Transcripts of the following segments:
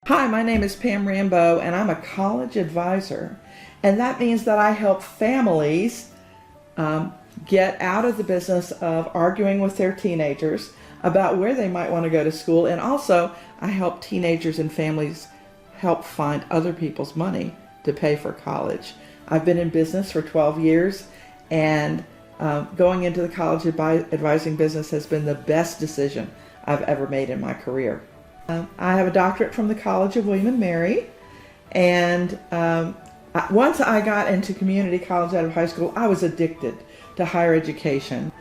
Hi, my name is Pam Rambo, and I'm a college advisor. And that means that I help families get out of the business of arguing with their teenagers about where they might want to go to school. And also, I help teenagers and families help find other people's money to pay for college. I've been in business for 12 years, and going into the college advising business has been the best decision I've ever made in my career. I have a doctorate from the College of William and Mary, and once I got into community college out of high school, I was addicted to higher education.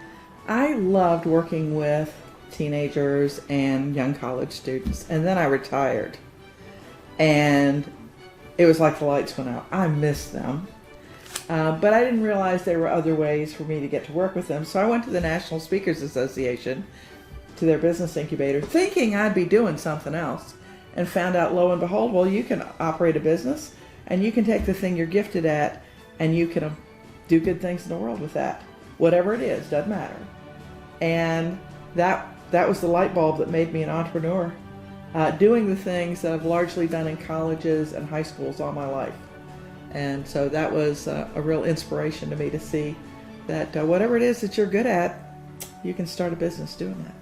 I loved working with teenagers and young college students, and then I retired, and it was like the lights went out. I missed them, but I didn't realize there were other ways for me to get to work with them, so I went to the National Speakers Association, to their business incubator, thinking I'd be doing something else, and found out, lo and behold, well, you can operate a business and you can take the thing you're gifted at and you can do good things in the world with that. Whatever it is, doesn't matter. And that was the light bulb that made me an entrepreneur, doing the things that I've largely done in colleges and high schools all my life. And so that was a real inspiration to me to see that whatever it is that you're good at, you can start a business doing that.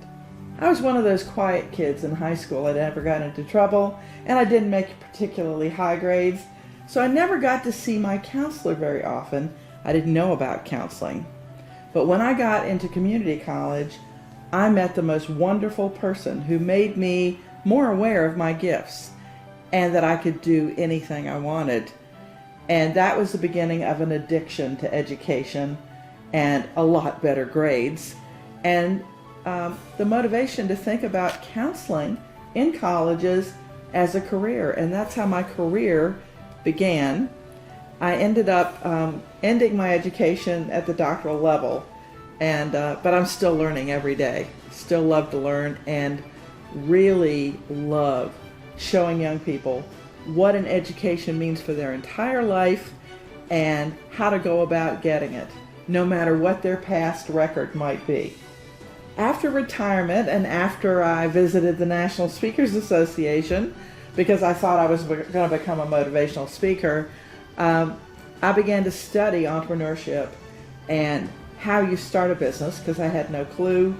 I was one of those quiet kids in high school. I never got into trouble, and I didn't make particularly high grades, so I never got to see my counselor very often. I didn't know about counseling. But when I got into community college, I met the most wonderful person who made me more aware of my gifts and that I could do anything I wanted. And that was the beginning of an addiction to education and a lot better grades. And the motivation to think about counseling in colleges as a career, and that's how my career began. I ended up ending my education at the doctoral level, and but I'm still learning every day. Still love to learn and really love showing young people what an education means for their entire life and how to go about getting it, no matter what their past record might be. After retirement and after I visited the National Speakers Association, because I thought I was going to become a motivational speaker, I began to study entrepreneurship and how you start a business, because I had no clue.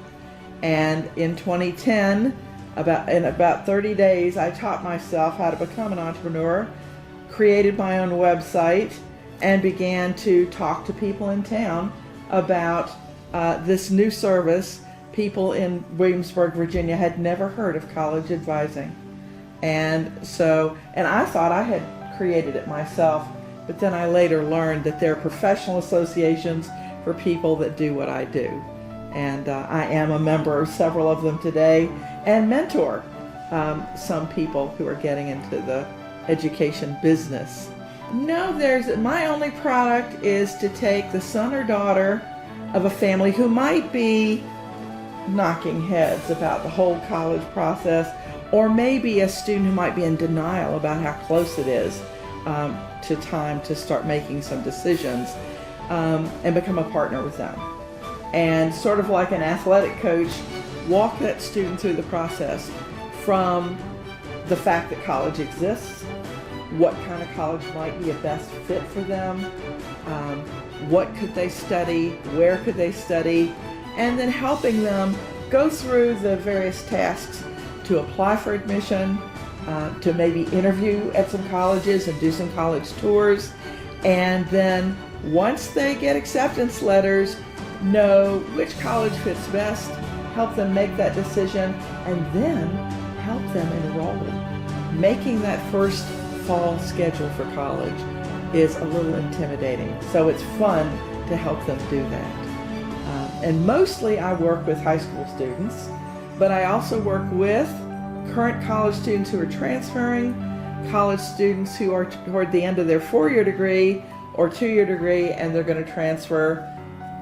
And in 2010, in about 30 days, I taught myself how to become an entrepreneur, created my own website, and began to talk to people in town about this new service. People in Williamsburg, Virginia had never heard of college advising. And I thought I had created it myself, but then I later learned that there are professional associations for people that do what I do. And I am a member of several of them today and mentor some people who are getting into the education business. No, my only product is to take the son or daughter of a family who might be knocking heads about the whole college process, or maybe a student who might be in denial about how close it is to time to start making some decisions, and become a partner with them. And sort of like an athletic coach, walk that student through the process from the fact that college exists, what kind of college might be a best fit for them, what could they study, where could they study, and then helping them go through the various tasks to apply for admission, to maybe interview at some colleges and do some college tours, and then once they get acceptance letters, know which college fits best, help them make that decision, and then help them enroll. Making that first fall schedule for college is a little intimidating, so it's fun to help them do that. And mostly I work with high school students, but I also work with current college students who are transferring, college students who are toward the end of their 4-year degree or 2-year degree, and they're going to transfer,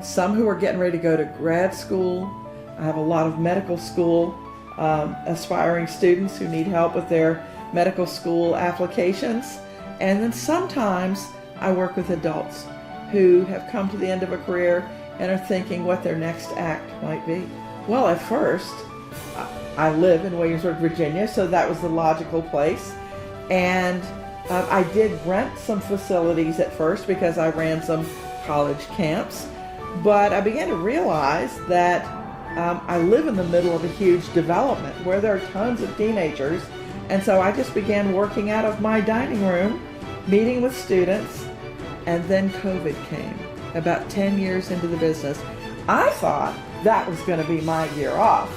some who are getting ready to go to grad school. I have a lot of medical school aspiring students who need help with their medical school applications. And then sometimes I work with adults who have come to the end of a career and are thinking what their next act might be. Well, at first, I live in Williamsburg, Virginia, so that was the logical place. And I did rent some facilities at first because I ran some college camps, but I began to realize that I live in the middle of a huge development where there are tons of teenagers, and so I just began working out of my dining room, meeting with students, and then COVID came about 10 years into the business. I thought that was going to be my year off,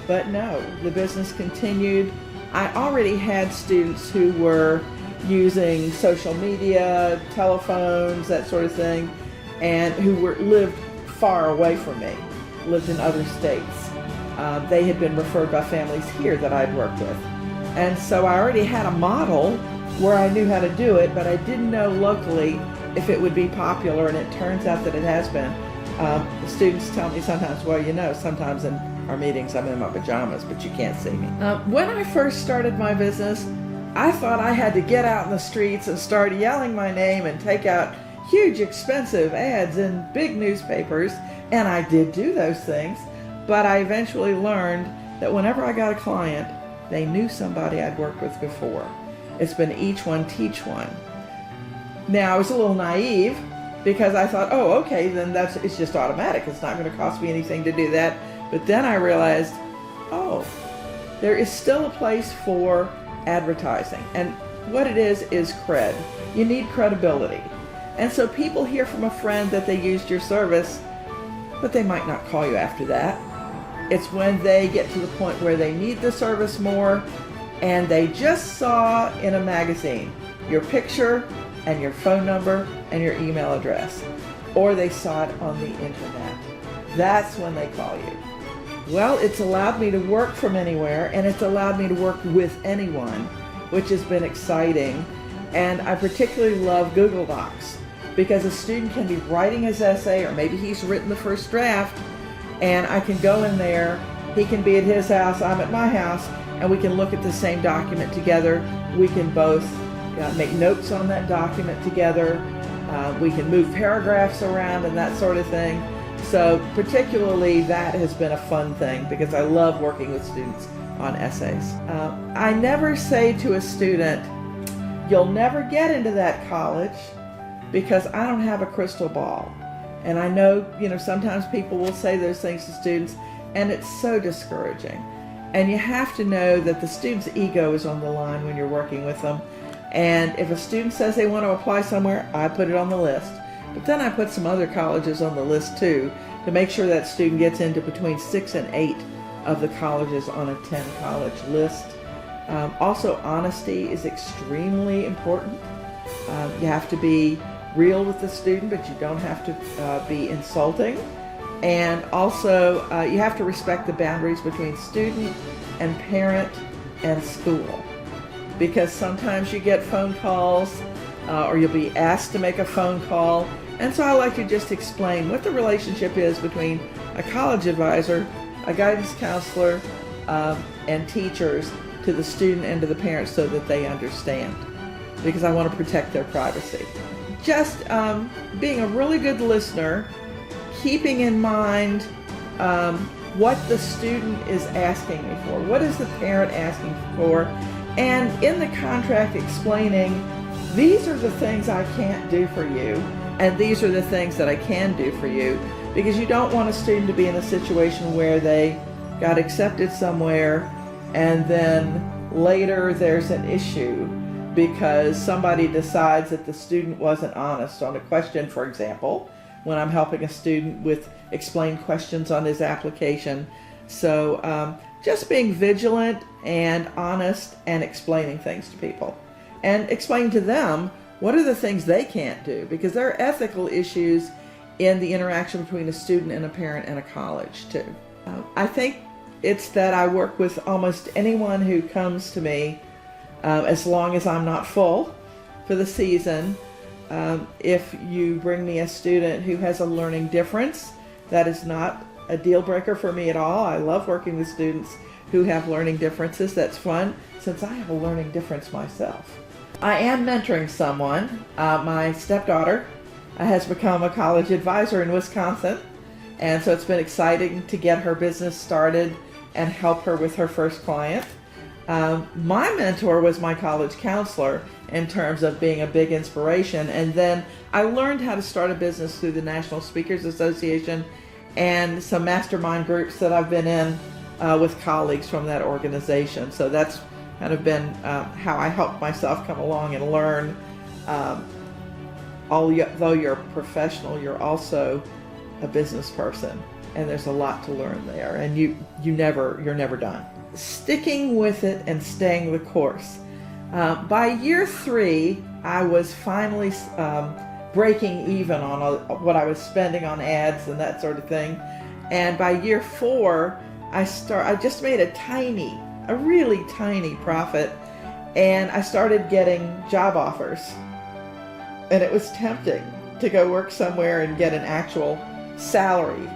but no, the business continued. I already had students who were using social media, telephones, that sort of thing, and who lived far away from me, lived in other states. They had been referred by families here that I'd worked with. And so I already had a model where I knew how to do it, but I didn't know locally if it would be popular, and it turns out that it has been. The students tell me sometimes, well, you know, sometimes in our meetings I'm in my pajamas, but you can't see me. When I first started my business, I thought I had to get out in the streets and start yelling my name and take out huge expensive ads in big newspapers, and I did do those things, but I eventually learned that whenever I got a client, they knew somebody I'd worked with before. It's been each one teach one. Now, I was a little naive because I thought, oh, okay, then it's just automatic. It's not going to cost me anything to do that. But then I realized, oh, there is still a place for advertising. And what it is cred. You need credibility. And so people hear from a friend that they used your service, but they might not call you after that. It's when they get to the point where they need the service more, and they just saw in a magazine your picture and your phone number and your email address, or they saw it on the internet. That's when they call you. Well, it's allowed me to work from anywhere, and it's allowed me to work with anyone, which has been exciting. And I particularly love Google Docs because a student can be writing his essay, or maybe he's written the first draft, and I can go in there, he can be at his house, I'm at my house, and we can look at the same document together. We can both make notes on that document together. We can move paragraphs around and that sort of thing. So particularly that has been a fun thing because I love working with students on essays. I never say to a student, you'll never get into that college, because I don't have a crystal ball. And I know, sometimes people will say those things to students, and it's so discouraging. And you have to know that the student's ego is on the line when you're working with them. And if a student says they want to apply somewhere, I put it on the list. But then I put some other colleges on the list too, to make sure that student gets into between 6 and 8 of the colleges on a 10-college list. Also, honesty is extremely important. You have to be real with the student, but you don't have to be insulting. And also, you have to respect the boundaries between student and parent and school. Because sometimes you get phone calls, or you'll be asked to make a phone call. And so I like to just explain what the relationship is between a college advisor, a guidance counselor, and teachers to the student and to the parents so that they understand. Because I want to protect their privacy. Just being a really good listener, keeping in mind what the student is asking me for, what is the parent asking for, and in the contract explaining, these are the things I can't do for you, and these are the things that I can do for you, because you don't want a student to be in a situation where they got accepted somewhere and then later there's an issue because somebody decides that the student wasn't honest on a question, for example, when I'm helping a student with explain questions on his application. So just being vigilant and honest and explaining things to people. And explain to them what are the things they can't do, because there are ethical issues in the interaction between a student and a parent and a college too. I think it's that I work with almost anyone who comes to me as long as I'm not full for the season. If you bring me a student who has a learning difference, that is not a deal breaker for me at all. I love working with students who have learning differences. That's fun since I have a learning difference myself. I am mentoring someone. My stepdaughter has become a college advisor in Wisconsin, and so it's been exciting to get her business started and help her with her first client. My mentor was my college counselor in terms of being a big inspiration. And then I learned how to start a business through the National Speakers Association and some mastermind groups that I've been in with colleagues from that organization. So that's kind of been how I helped myself come along and learn. Although you're a professional, you're also a business person, and there's a lot to learn there, and you're never done. Sticking with it and staying the course. By year 3, I was finally breaking even on what I was spending on ads and that sort of thing. And by year 4, I just made a really tiny profit, and I started getting job offers. And it was tempting to go work somewhere and get an actual salary.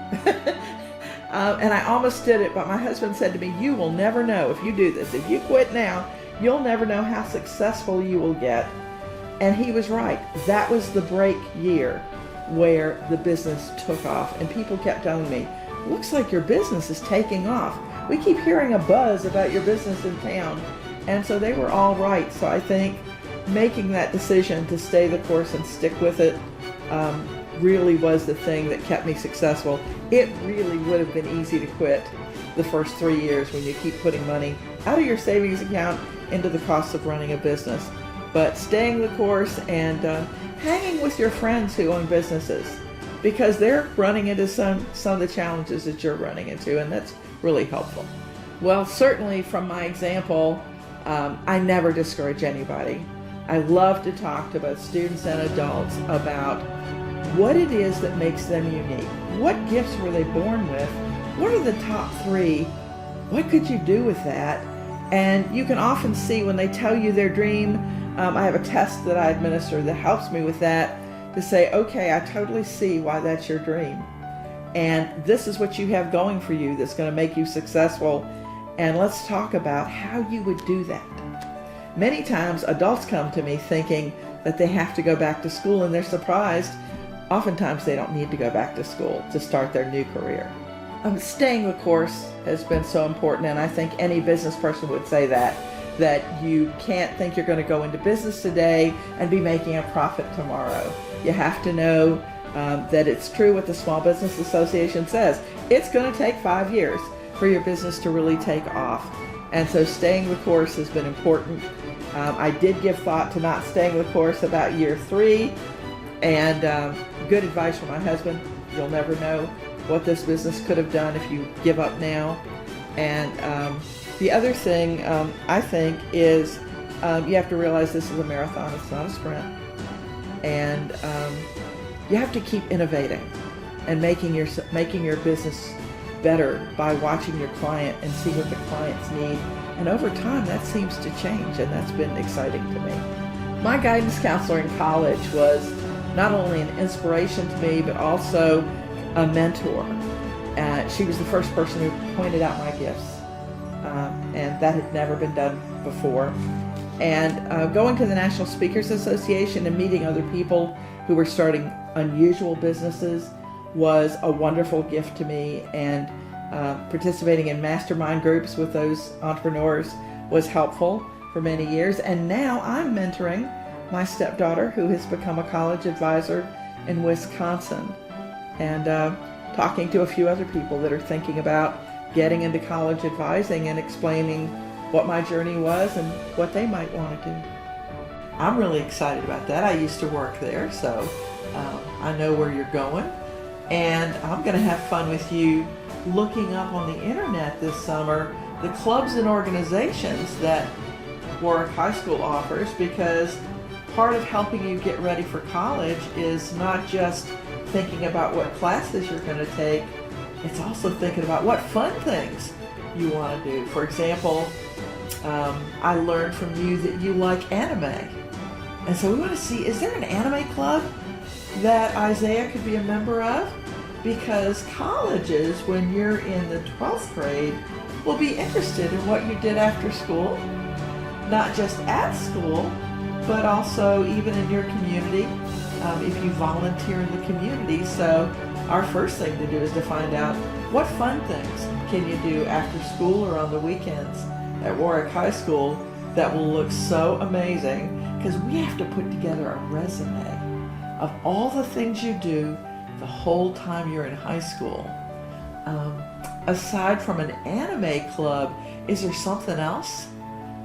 And I almost did it, but my husband said to me, "You will never know if you do this. If you quit now, you'll never know how successful you will get." And he was right. That was the break year where the business took off. And people kept telling me, "Looks like your business is taking off. We keep hearing a buzz about your business in town." And so they were all right. So I think making that decision to stay the course and stick with it really was the thing that kept me successful. It really would have been easy to quit the first 3 years when you keep putting money out of your savings account into the cost of running a business. But staying the course and hanging with your friends who own businesses, because they're running into some of the challenges that you're running into, and that's really helpful. Well, certainly from my example, I never discourage anybody. I love to talk to both students and adults about what it is that makes them unique. What gifts were they born with? What are the top 3? What could you do with that? And you can often see when they tell you their dream. I have a test that I administer that helps me with that, to say, okay, I totally see why that's your dream. And this is what you have going for you that's going to make you successful. And let's talk about how you would do that. Many times adults come to me thinking that they have to go back to school, and they're surprised. Oftentimes they don't need to go back to school to start their new career. Staying the course has been so important, and I think any business person would say that you can't think you're going to go into business today and be making a profit tomorrow. You have to know that it's true what the Small Business Association says. It's going to take 5 years for your business to really take off. And so staying the course has been important. I did give thought to not staying the course about year 3. And good advice from my husband: you'll never know what this business could have done if you give up now. And the other thing I think is you have to realize this is a marathon, it's not a sprint. And you have to keep innovating and making your business better by watching your client and see what the clients need. And over time, that seems to change, and that's been exciting to me. My guidance counselor in college was not only an inspiration to me, but also a mentor. She was the first person who pointed out my gifts, and that had never been done before. And going to the National Speakers Association and meeting other people who were starting unusual businesses was a wonderful gift to me, and participating in mastermind groups with those entrepreneurs was helpful for many years. And now I'm mentoring my stepdaughter, who has become a college advisor in Wisconsin, and talking to a few other people that are thinking about getting into college advising and explaining what my journey was and what they might want to do. I'm really excited about that. I used to work there, so I know where you're going. And I'm going to have fun with you looking up on the internet this summer the clubs and organizations that Warwick High School offers, because part of helping you get ready for college is not just thinking about what classes you're going to take, it's also thinking about what fun things you want to do. For example, I learned from you that you like anime. And so we want to see, is there an anime club that Isaiah could be a member of? Because colleges, when you're in the 12th grade, will be interested in what you did after school, not just at school, but also even in your community, if you volunteer in the community. So our first thing to do is to find out what fun things can you do after school or on the weekends. at Warwick High School that will look so amazing, because we have to put together a resume of all the things you do the whole time you're in high school. Aside from an anime club, is there something else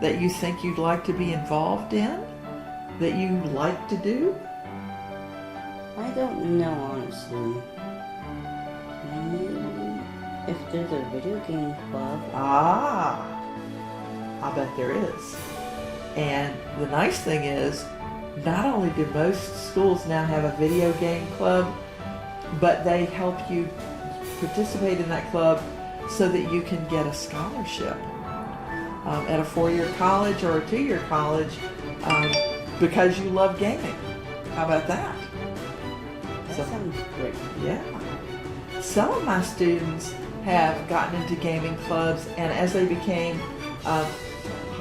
that you think you'd like to be involved in, that you like to do? I don't know, honestly. Maybe if there's a video game club. I bet there is. And the nice thing is, not only do most schools now have a video game club, but they help you participate in that club so that you can get a scholarship at a 4-year college or a 2-year college because you love gaming. How about that? That sounds great. Yeah. Some of my students have gotten into gaming clubs, and as they became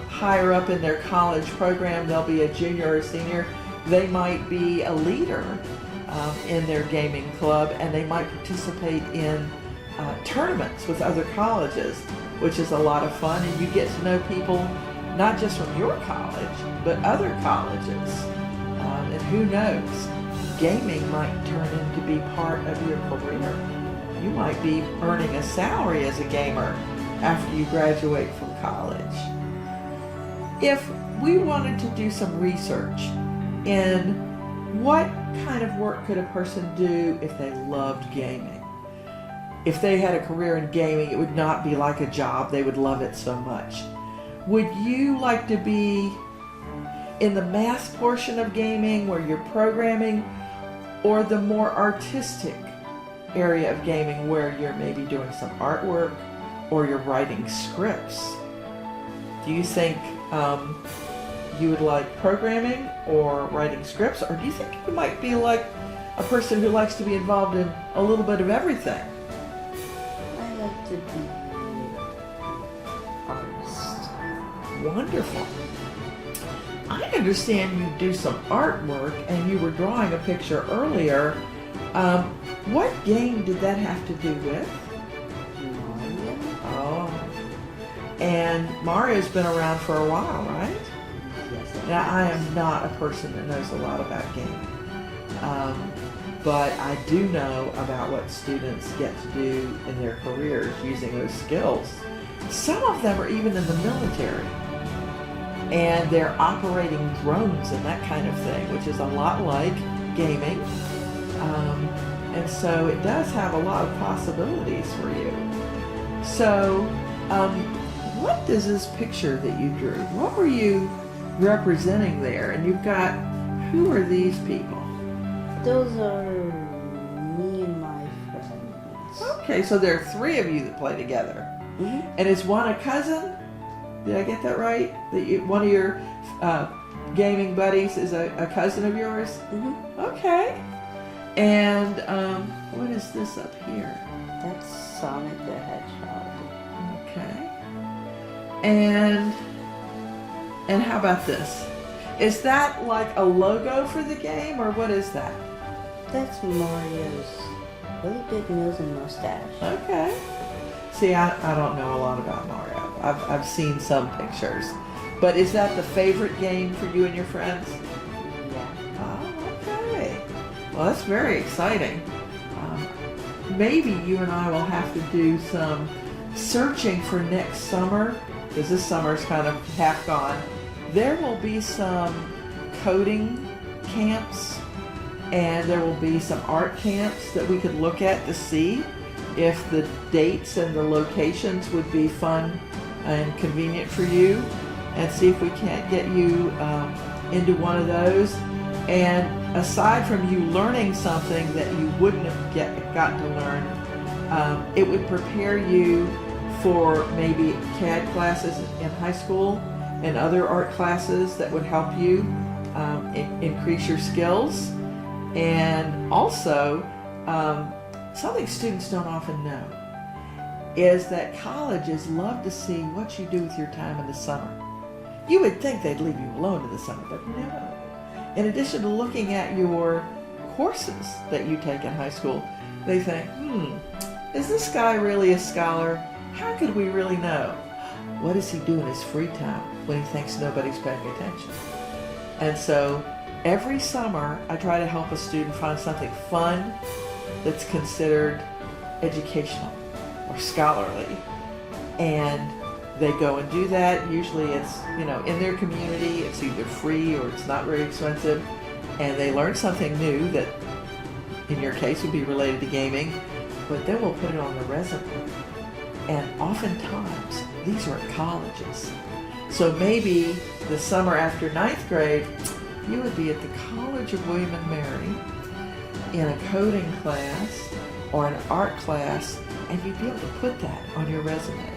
higher up in their college program, they'll be a junior or senior, they might be a leader in their gaming club, and they might participate in tournaments with other colleges, which is a lot of fun, and you get to know people not just from your college, but other colleges. And who knows, gaming might turn into be part of your career. You might be earning a salary as a gamer after you graduate from college. If we wanted to do some research in what kind of work could a person do if they loved gaming, if they had a career in gaming, it would not be like a job. They would love it so much. Would you like to be in the math portion of gaming where you're programming, or the more artistic area of gaming where you're maybe doing some artwork or you're writing scripts? Do you think you would like programming or writing scripts, or do you think you might be like a person who likes to be involved in a little bit of everything? I like to be an artist. Wonderful. I understand you do some artwork, and you were drawing a picture earlier. What game did that have to do with? Mario? Oh. And Mario's been around for a while, right? Yes. Now, I am not a person that knows a lot about gaming, but I do know about what students get to do in their careers using those skills. Some of them are even in the military, and they're operating drones and that kind of thing, which is a lot like gaming. And so it does have a lot of possibilities for you. So, what does this picture that you drew, what were you representing there? And you've got, who are these people? Those are me and my friends. Okay, so there are 3 of you that play together. Mm-hmm. And is one a cousin? Did I get that right? One of your gaming buddies is a cousin of yours? Mm-hmm. Okay. And what is this up here? That's Sonic the Hedgehog. Okay. And how about this? Is that like a logo for the game, or what is that? That's Mario's really big nose and mustache. Okay. See, I don't know a lot about Mario. I've seen some pictures. But is that the favorite game for you and your friends? Yeah. Oh, okay. Well, that's very exciting. Maybe you and I will have to do some searching for next summer, because this summer's kind of half gone. There will be some coding camps, and there will be some art camps that we could look at to see if the dates and the locations would be fun and convenient for you, and see if we can't get you into one of those. And aside from you learning something that you wouldn't have gotten to learn, it would prepare you for maybe CAD classes in high school and other art classes that would help you increase your skills. And also, something students don't often know is that colleges love to see what you do with your time in the summer. You would think they'd leave you alone in the summer, but no. In addition to looking at your courses that you take in high school, they think, is this guy really a scholar? How could we really know? what does he do in his free time when he thinks nobody's paying attention? And so every summer I try to help a student find something fun that's considered educational or scholarly. And they go and do that. Usually it's, in their community, it's either free or it's not very expensive. And they learn something new that, in your case, would be related to gaming, but then we'll put it on the resume. And oftentimes, these are at colleges. So maybe the summer after ninth grade, you would be at the College of William and Mary in a coding class or an art class, and you'd be able to put that on your resume.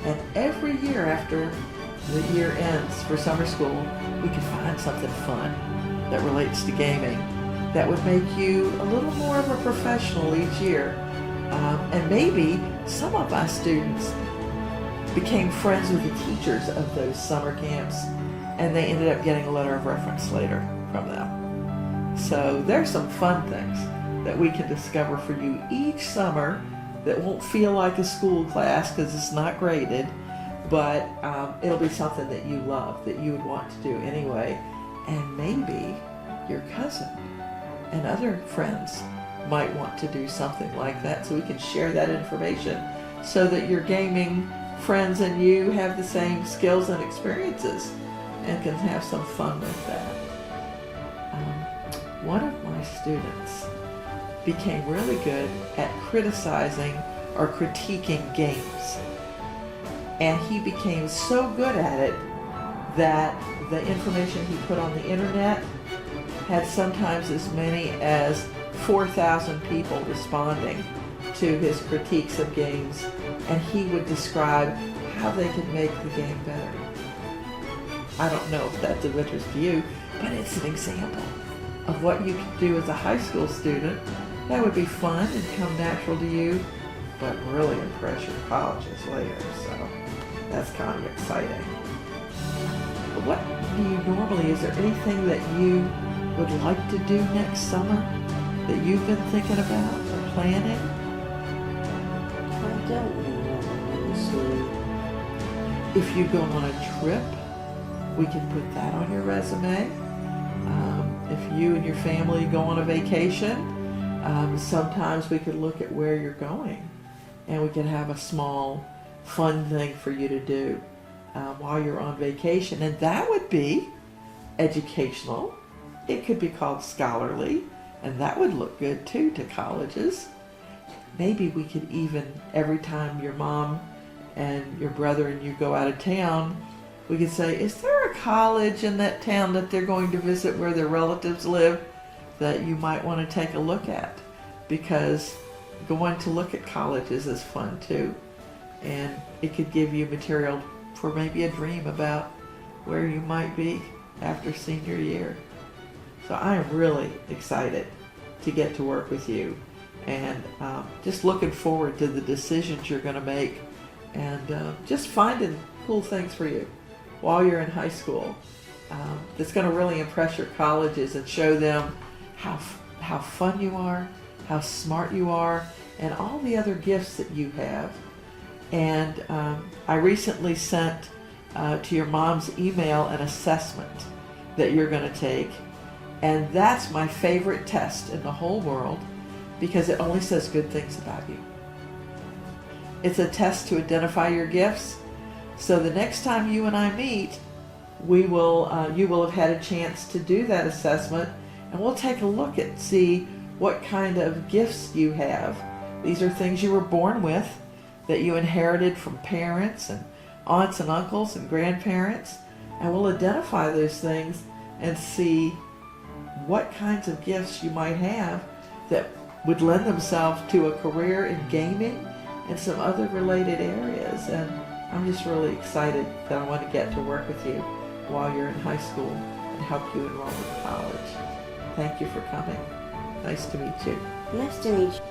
And every year after the year ends for summer school, we can find something fun that relates to gaming that would make you a little more of a professional each year. And maybe some of my students became friends with the teachers of those summer camps, and they ended up getting a letter of reference later from them. So there's some fun things that we can discover for you each summer that won't feel like a school class because it's not graded, but it'll be something that you love, that you would want to do anyway. And maybe your cousin and other friends might want to do something like that, so we can share that information so that your gaming friends and you have the same skills and experiences and can have some fun with that. One of my students became really good at criticizing or critiquing games. And he became so good at it that the information he put on the internet had sometimes as many as 4,000 people responding to his critiques of games, and he would describe how they could make the game better. I don't know if that's of interest to you, but it's an example of what you can do as a high school student that would be fun and come natural to you, but really impress your colleges later. So that's kind of exciting. But what do you normally, is there anything that you would like to do next summer that you've been thinking about or planning? I don't know, honestly. If you go on a trip, we can put that on your resume. If you and your family go on a vacation, sometimes we could look at where you're going, and we can have a small fun thing for you to do while you're on vacation, and that would be educational. It could be called scholarly, and that would look good too to colleges. Maybe we could even, every time your mom and your brother and you go out of town, we could say, is there a college in that town that they're going to visit where their relatives live that you might want to take a look at? Because going to look at colleges is fun too, and it could give you material for maybe a dream about where you might be after senior year. So I am really excited to get to work with you, and just looking forward to the decisions you're going to make, and just finding cool things for you while you're in high school that's going to really impress your colleges and show them how fun you are, how smart you are, and all the other gifts that you have. And I recently sent to your mom's email an assessment that you're going to take, and that's my favorite test in the whole world because it only says good things about you. It's a test to identify your gifts. So the next time you and I meet, you will have had a chance to do that assessment, and we'll take a look at see what kind of gifts you have. These are things you were born with, that you inherited from parents and aunts and uncles and grandparents, and we'll identify those things and see what kinds of gifts you might have that would lend themselves to a career in gaming and some other related areas. And I'm just really excited that I want to get to work with you while you're in high school and help you enroll in college. Thank you for coming. Nice to meet you. Nice to meet you.